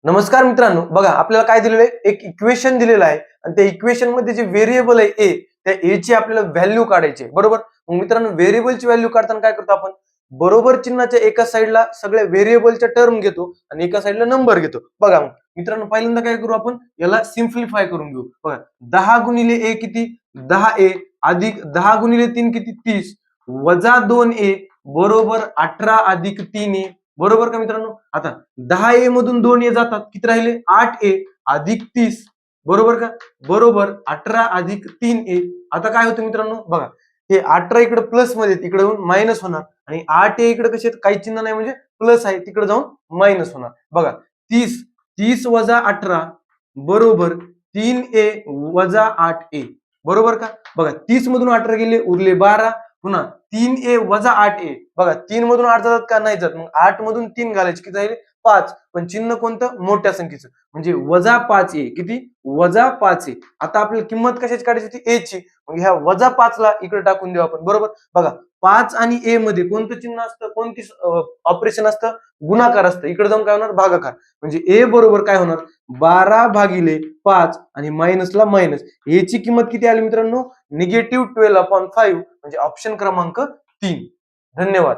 नमस्कार मित्रांनो, बघा आपल्याला काय दिलेलं आहे, एक इक्वेशन दिलेलं आहे आणि त्या इक्वेशन मध्ये जे व्हेरिएबल आहे ए, त्या ए ची आपल्याला व्हॅल्यू काढायची आहे, बरोबर. मग मित्रांनो, व्हेरिएबलची व्हॅल्यू काढताना काय करतो आपण, बरोबर चिन्हाच्या एका साईडला सगळ्या व्हेरिएबलच्या टर्म घेतो आणि एका साईडला नंबर घेतो. बघा मग मित्रांनो, पहिल्यांदा काय करू आपण, याला सिम्प्लिफाय करून घेऊ. बघा 10 गुणिले ए किती, 10a अधिक 10 गुणिले 3 किती, 30 वजा 2a बरोबर 18 अधिक 3a, बरोबर का मित्रांनो. आता 10a मधून 2a जातात, किती राहिले, 8a अधिक 30, बरोबर का, बरोबर 18 अधिक 3a. आता काय होतं मित्रांनो, बघा हे 18 इकडे प्लस मध्ये इकडे जाऊन मायनस होणार आणि 8a इकडे कसे काही चिन्ह नाही म्हणजे प्लस आहे, तिकडे जाऊन मायनस होणार. बघा 30 वजा 18 बरोबर 3a वजा 8a, बरोबर का. बघा 30 मधून 18 गेले, उरले 12, पुन्हा 3a वजा 8a. बघा 3 मधून 8 जातात का, नाही जात, मग 8 मधून 3 घालायचे, किती राहिले, 5. पण चिन्ह कोणतं, मोठ्या संख्येचं, म्हणजे वजा 5a, किती, वजा 5a. आता आपल्याला किंमत कशाची काढायची होती, a ची, मग ह्या वजा 5 ला इकडे टाकून देऊ आपण, बरोबर. बघा 5 आणि a मध्ये कोणतं चिन्ह असतं, कोणती ऑपरेशन असतं, गुणाकार असतं, इकडे जाऊन काय होणार, भागाकार. म्हणजे a बरोबर काय होणार, 12 भागिले 5 आणि मायनसला मायनस. a ची किंमत किती आली मित्रांनो, -12/5, म्हणजे ऑप्शन क्रमांक 3. धन्यवाद.